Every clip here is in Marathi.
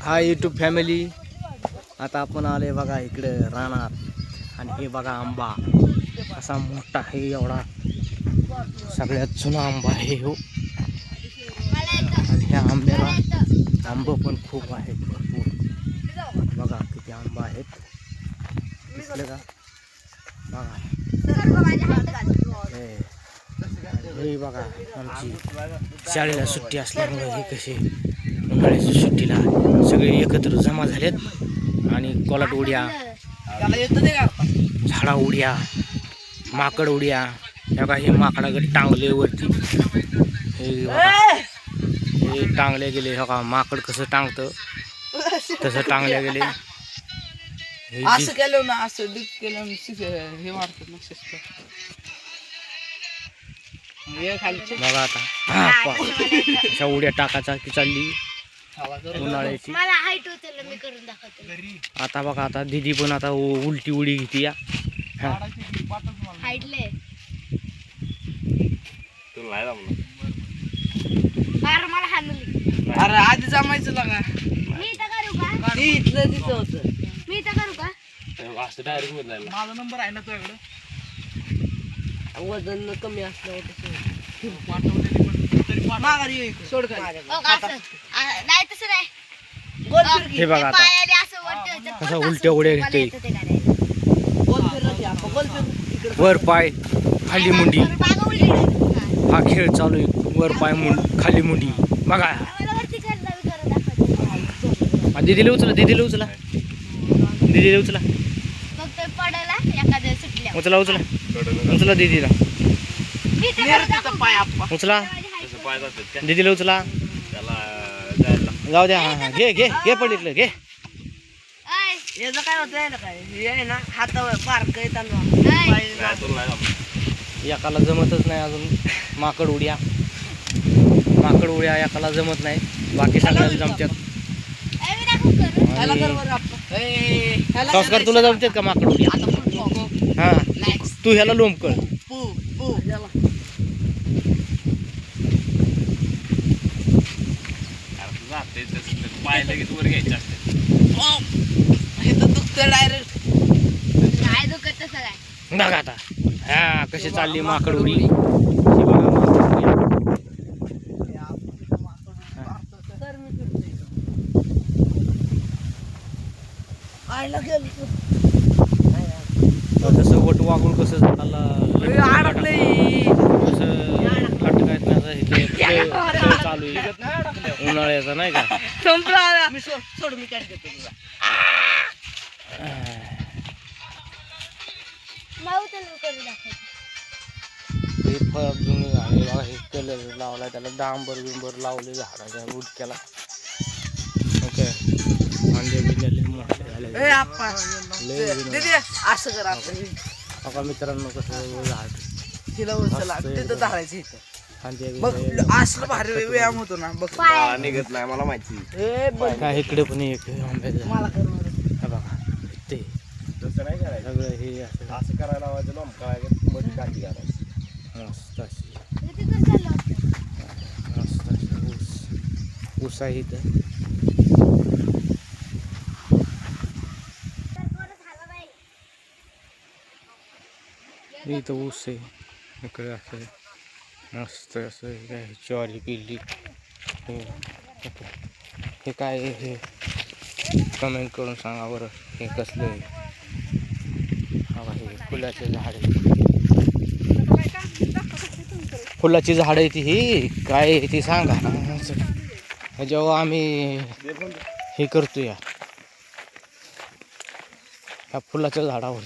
Hi YouTube family. आता आपण आले बघा इकडे रानात आणि हे बघा आंबा असा मोठा आहे, एवढा सगळ्यात जुना आंबा आहे हो. आणि ह्या आंब्याला आंबे पण खूप आहेत, भरपूर. बघा किती आंबा आहेत, दिसले का? बघा हे बघा आमची शाळेला सुट्टी असल्यामुळे हे कसे उन्हाळ्याच्या सुट्टीला सगळे एकत्र जमा झालेत आणि कोलाट उड्या, झाडा उड्या, माकड उड्या. हे बघा हे माकडाकडे टांगले वरती, हे बघा हे टांगले गेले. हे बघा माकड कसं टांगतं तसं टांगले गेले. असं केलं ना, असं डीप केलं हे मारतात ना शिस्त. बघा आता अशा उड्या टाकायचा की चालली उन्हाळ्याची. आता बघा आता दीदी पण आता उलटी उडी घेते या. अरे आधी जमायचं लागा. इथलं तिथं होतं. माझा नंबर आहे ना तुझ्याकडं. वजन कमी असलं सोड हे बघा आता कसं उलट्या उड्या घेते. वर पाय खाली मुंडी, हा खेळ चालू आहे. वर पाय खाली मुंडी बघा. दीदीला उचला, दीदीला उचला, दीदीला उचला, उचला उचला उचला दीदीला उचला, दीदीला उचला. जाऊ द्या. हा घे घे घे पडलं घे. याचं काय होतं काय ना, हातावर बारक येताना एकाला जमतच नाही अजून माकड उड्या. माकड उड्या एकाला जमत नाही, बाकी सगळ्याला जमतात. संस्कार तुला जमतात का माकड उड्या? हा तू ह्याला लोंबकळ. बघा आता हा कशी चालली माकड उडी. कसं वट वागून कसं झाडाला कसं लटकायचं इथे चालू आहे उन्हाळ्याचा नाही का. सोड मी काय देतो तुला. हे फळ जुनी झाले बघा. हे कलर लावला त्याला, डांबर बिंबर लावले झाडाच्या उडक्याला. ओके अंडे बिंडे मोठे झाले. असं करा बघा मित्रांनो कसं झाड तिला उचला तिथं धारायचं इथं. कांदे बघ असलं भारी व्यायाम होतो ना. बघ निघत नाही मला माहिती. काय इकडे पण एक आंब्याचं मला करणार. हा बघा ते तसं नाही करायचं. सगळं हे असं असं करायला लावायचं लोंबकाळायचं मध्ये काठी घालायची. मस्त अशी मस्त अशी ऊस ऊस आहे इथं. इथं ऊस आहे इकडे असं मस्त असं काय ज्वारी पिल्ली. हे काय हे कमेंट करून सांगा बरं हे कसलं आहे. हा हे फुलाचे झाड आहे, फुलाची झाड आहे ती. ही काय आहे ती सांगा. जेव्हा आम्ही हे करतो या ह्या फुलाच्या झाडावर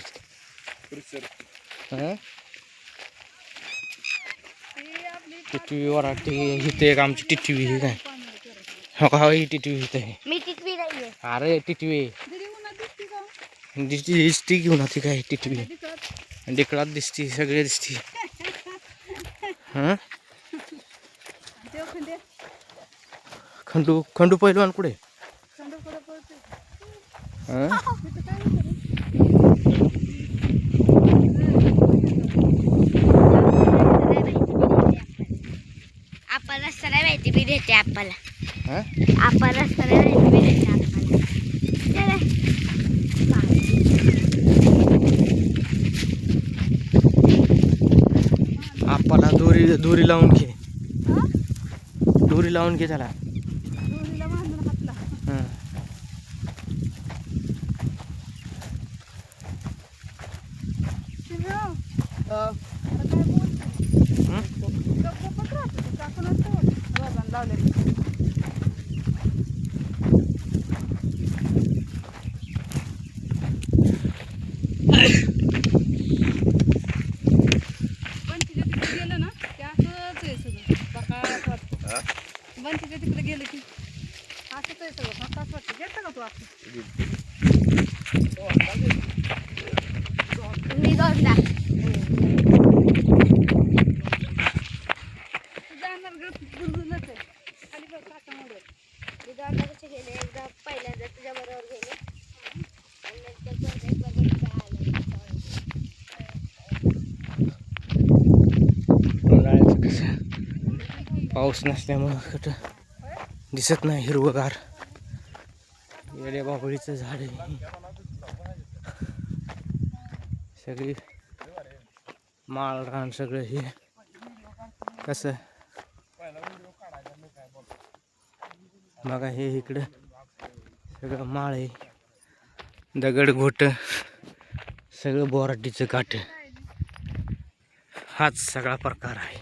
टिटवी वराठी. इथे एक आमची टिटवी ही काय हो ही टिटवी इथे आहे. अरे टिटवी दिसती घेऊन ती काय टिटवी डिकळात दिसती, सगळे दिसती. खंडू खंडू पहिलवान कुठे? आपण रस्त्याला माहिती बी देते आपल्याला. आपण रस्त्याला माहिती बी देते. दोरी लावून घे दोरी लावून घे त्याला दोरीला बांधून हातला. हं. शिवराव, अ, आता काय बोलतो? हं? गप्पच राहतो ते, काकून असतं. रोजानं लावलेलं. बंटीच्या तिकडे गेलं ना की असंच आहे सगळं बकास वाटतं. हा? बंटीच्या तिकडे गेलं की असंच आहे सगळं बकास वाटतं. गेलं का तू असं? मी दोनदा तू जाणार ग गुलगुलच आहे खाली बघ काटामुळे. मी दोनदा कसे गेले एकदा पहिल्यांदा तुझ्या बरोबर गेले आणि नंतर परत एकदा गडीचा आला. उन्हाळ्याचं कसं पाऊस नसल्यामुळं कुठं दिसत नाही हिरवगार येड्या बाबळीचं झाड आहे सगळी माळ रान सगळं हे कसं बघा हे इकडं सगळं माळ आहे दगड घोट सगळं बोराटीचं काठ हाच सगळा प्रकार आहे.